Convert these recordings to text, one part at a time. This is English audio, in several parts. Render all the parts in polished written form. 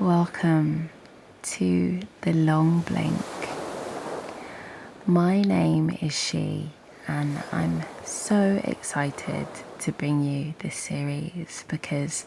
Welcome to the long blink. My name is She, and I'm so excited to bring you this series because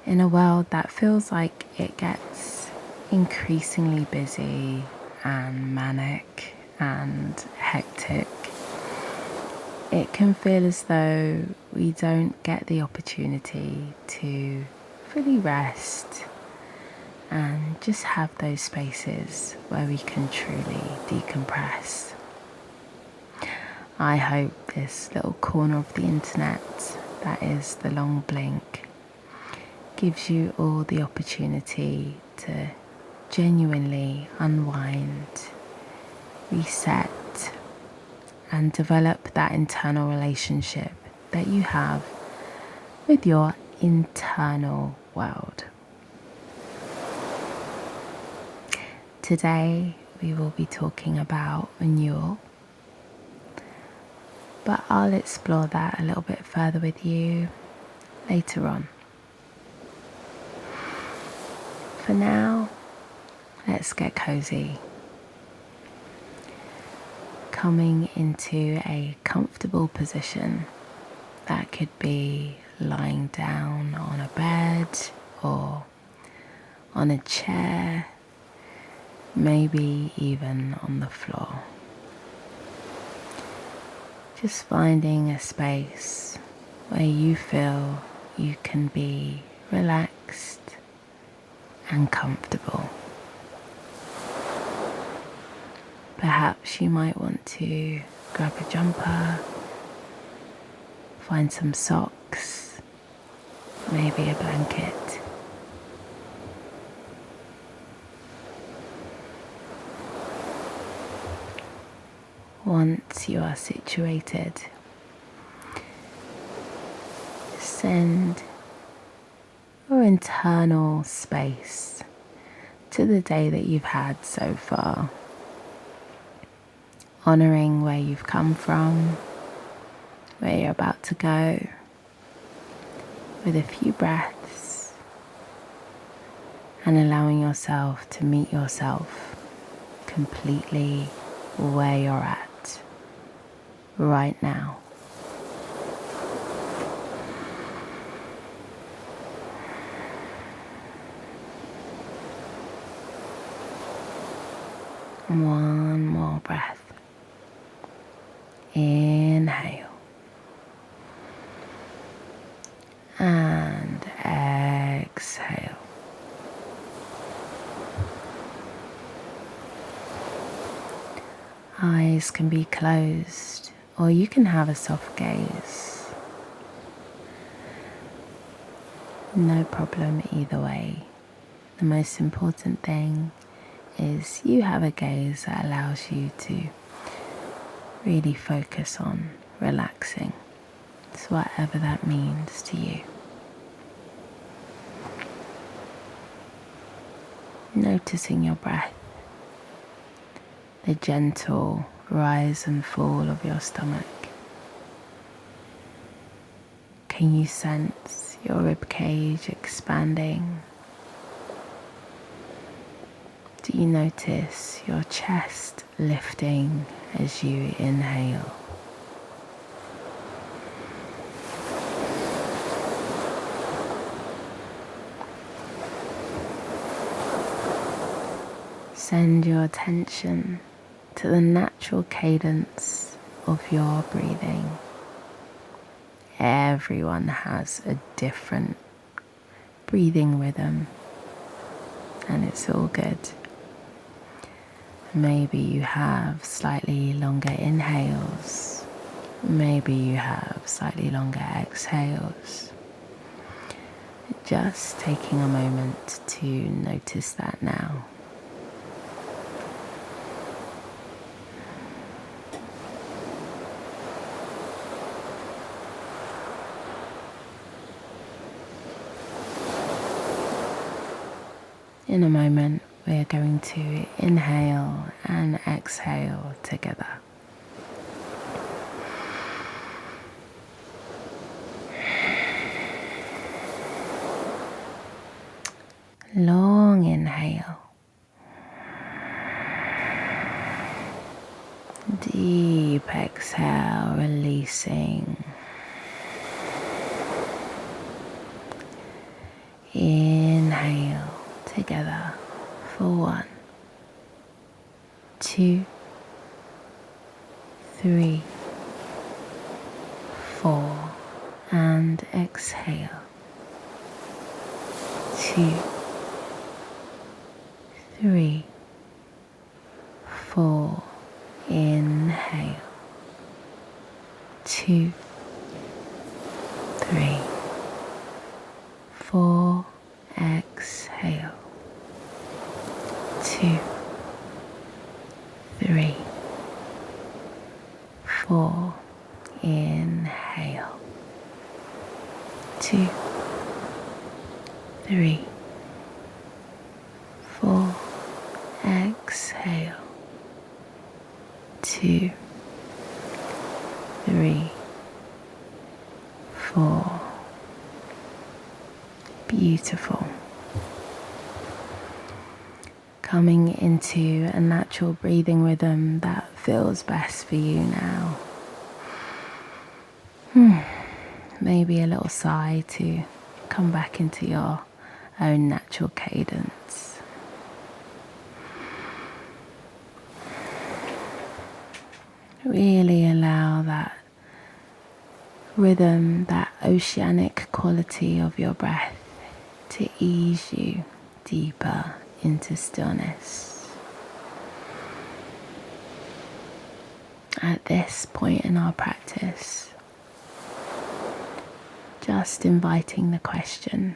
in a world that feels like it gets increasingly busy and manic and hectic, it can feel as though we don't get the opportunity to fully rest and just have those spaces where we can truly decompress. I hope this little corner of the internet that is the long blink gives you all the opportunity to genuinely unwind, reset, and develop that internal relationship that you have with your internal world. Today we will be talking about renewal, but I'll explore that a little bit further with you later on. For now, let's get cozy. Coming into a comfortable position. That could be lying down on a bed or on a chair, maybe even on the floor. Just finding a space where you feel you can be relaxed and comfortable. Perhaps you might want to grab a jumper, find some socks, maybe a blanket. Once you are situated, send your internal space to the day that you've had so far, honoring where you've come from, where you're about to go, with a few breaths, and allowing yourself to meet yourself completely where you're at right now. One more breath. Inhale. And exhale. Eyes can be closed, or you can have a soft gaze. No problem either way. The most important thing is you have a gaze that allows you to really focus on relaxing. So whatever that means to you. Noticing your breath, the gentle rise and fall of your stomach. Can you sense your ribcage expanding? Do you notice your chest lifting as you inhale? Send your attention to the natural cadence of your breathing. Everyone has a different breathing rhythm, and it's all good. Maybe you have slightly longer inhales. Maybe you have slightly longer exhales. Just taking a moment to notice that now. In a moment, we're going to inhale and exhale together. Long long inhale. Deep exhale, releasing. Inhale together for 1, 2, 3, 4, and exhale. 2, 3, 4, inhale. 2, 3, 4, exhale. 2, 3, 4, inhale. 2, 3, 4, exhale. 2, 3, 4. Beautiful. Coming into a natural breathing rhythm that feels best for you now. Maybe a little sigh to come back into your own natural cadence. Really allow that rhythm, that oceanic quality of your breath to ease you deeper into stillness. At this point in our practice, just inviting the question,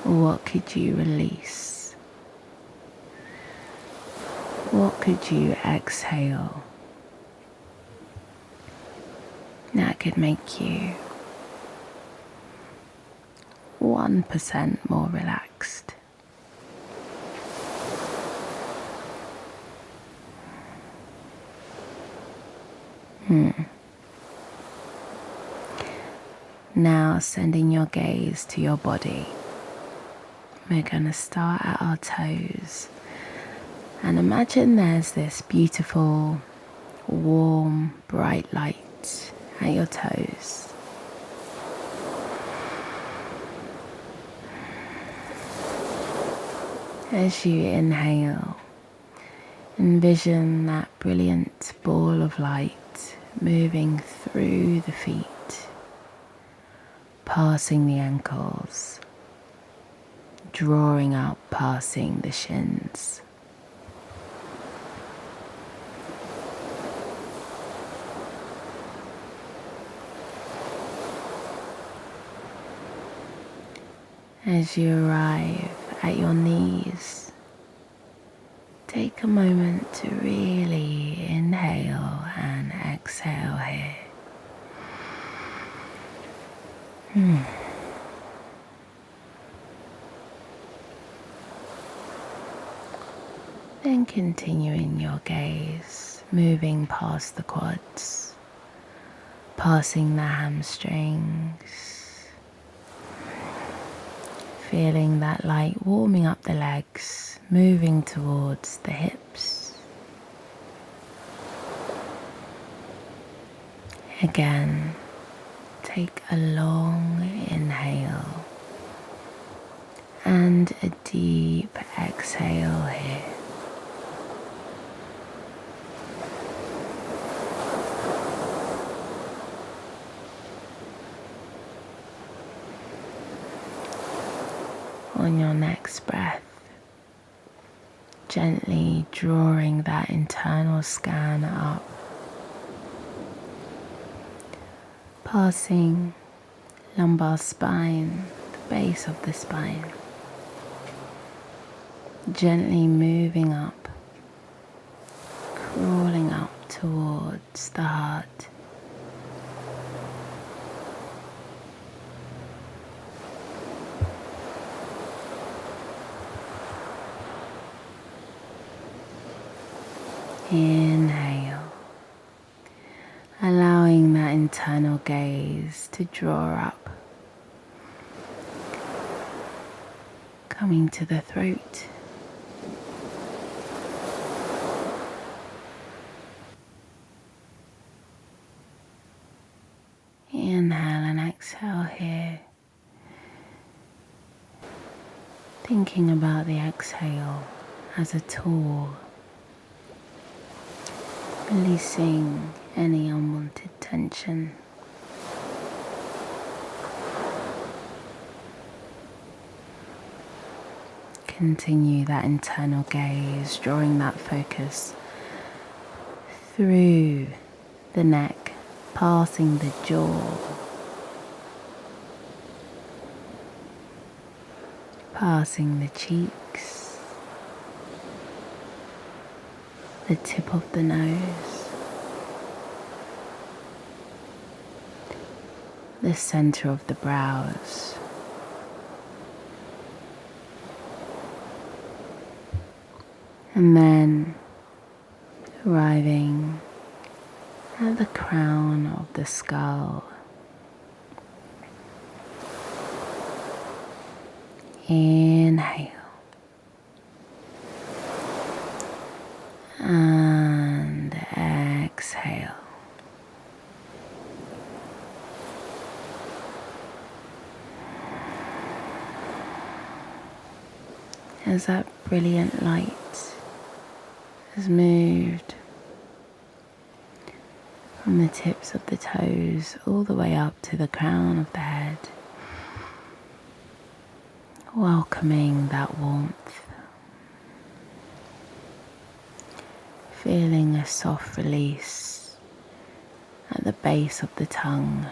what could you release? What could you exhale? That could make you 1% more relaxed. Now sending your gaze to your body. We're going to start at our toes. And imagine there's this beautiful, warm, bright light at your toes. As you inhale, envision that brilliant ball of light moving through the feet, passing the ankles, drawing up, passing the shins. As you arrive at your knees, take a moment to really inhale and exhale here. Then continuing your gaze, moving past the quads, passing the hamstrings, feeling that light warming up the legs, moving towards the hips. Again, take a long inhale and a deep exhale here. On your next breath, gently drawing that internal scan up, passing lumbar spine, the base of the spine, gently moving up, crawling up towards the heart. Inhale, allowing that internal gaze to draw up, coming to the throat. Inhale and exhale here. Thinking about the exhale as a tool, releasing any unwanted tension. Continue that internal gaze, drawing that focus through the neck, passing the jaw, passing the cheeks, the tip of the nose, the center of the brows, and then arriving at the crown of the skull. Inhale and exhale. As that brilliant light has moved from the tips of the toes all the way up to the crown of the head, welcoming that warmth, feeling a soft release at the base of the tongue,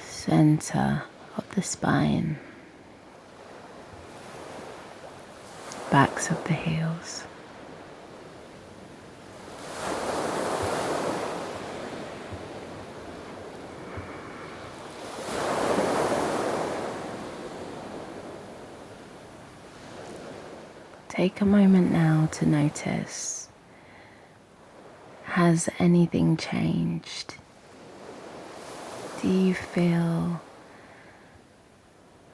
center of the spine, backs of the heels. Take a moment now to notice, has anything changed? Do you feel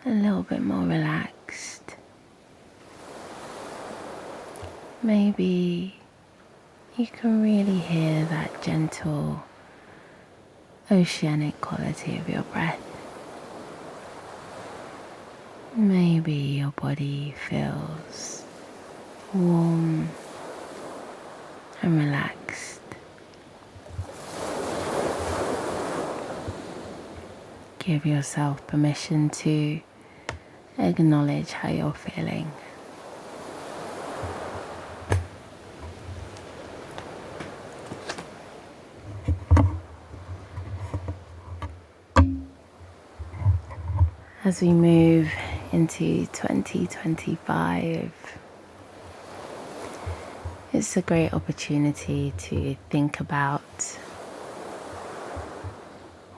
a little bit more relaxed? Maybe you can really hear that gentle, oceanic quality of your breath. Maybe your body feels warm and relaxed. Give yourself permission to acknowledge how you're feeling. As we move into 2025, it's a great opportunity to think about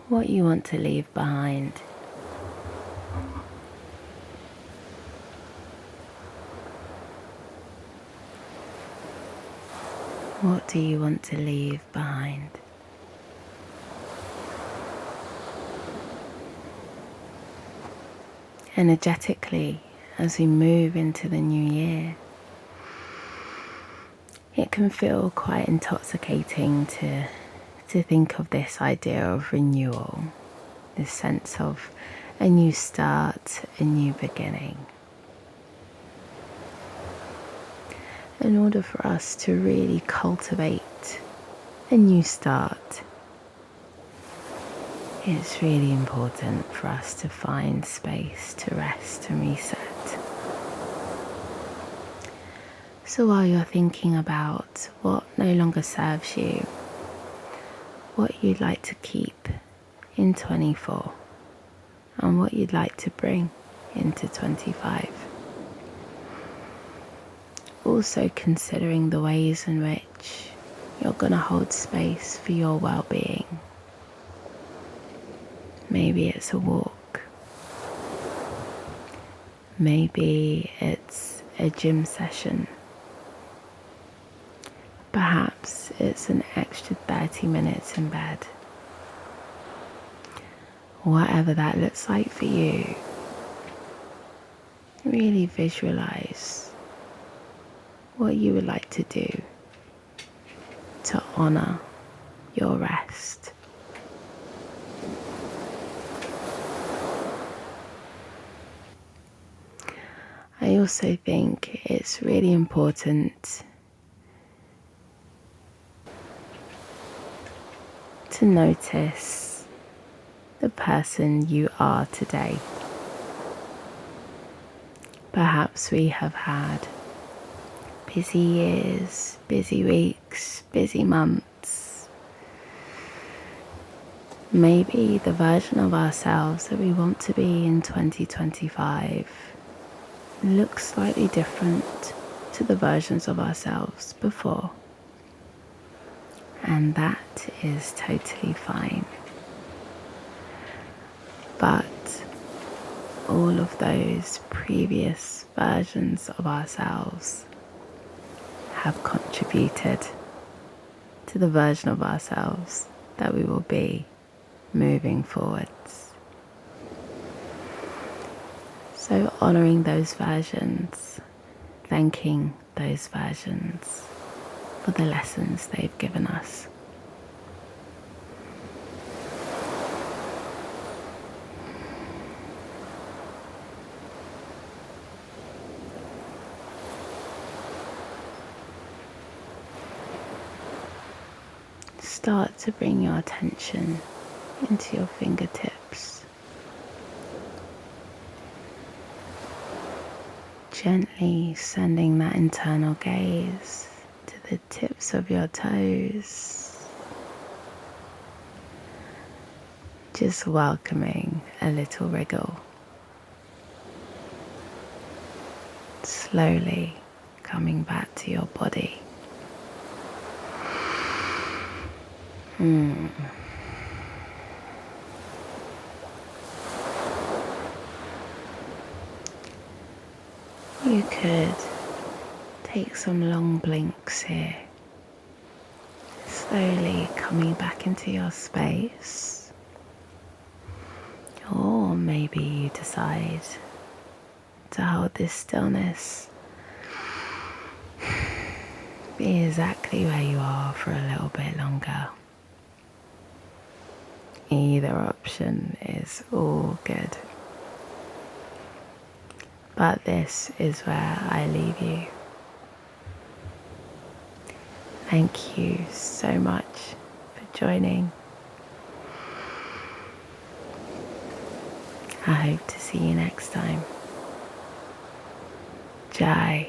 what you want to leave behind. What do you want to leave behind? Energetically, as we move into the new year, it can feel quite intoxicating to think of this idea of renewal, this sense of a new start, a new beginning. In order for us to really cultivate a new start, it's really important for us to find space to rest and reset. So while you're thinking about what no longer serves you, what you'd like to keep in 24, and what you'd like to bring into 25. Also considering the ways in which you're going to hold space for your well-being. Maybe it's a walk. Maybe it's a gym session. Perhaps it's an extra 30 minutes in bed. whatever that looks like for you, really visualize what you would like to do to honor your rest. I also think it's really important to notice the person you are today. Perhaps we have had busy years, busy weeks, busy months. Maybe the version of ourselves that we want to be in 2025 looks slightly different to the versions of ourselves before. And that is totally fine. But all of those previous versions of ourselves have contributed to the version of ourselves that we will be moving forwards. So honoring those versions, thanking those versions for the lessons they've given us. Start to bring your attention into your fingertips. Gently sending that internal gaze to the tips of your toes. Just welcoming a little wriggle. Slowly coming back to your body. You could take some long blinks here, slowly coming back into your space. Or maybe you decide to hold this stillness, be exactly where you are for a little bit longer. Either option is all good. But this is where I leave you. Thank you so much for joining. I hope to see you next time. Jai.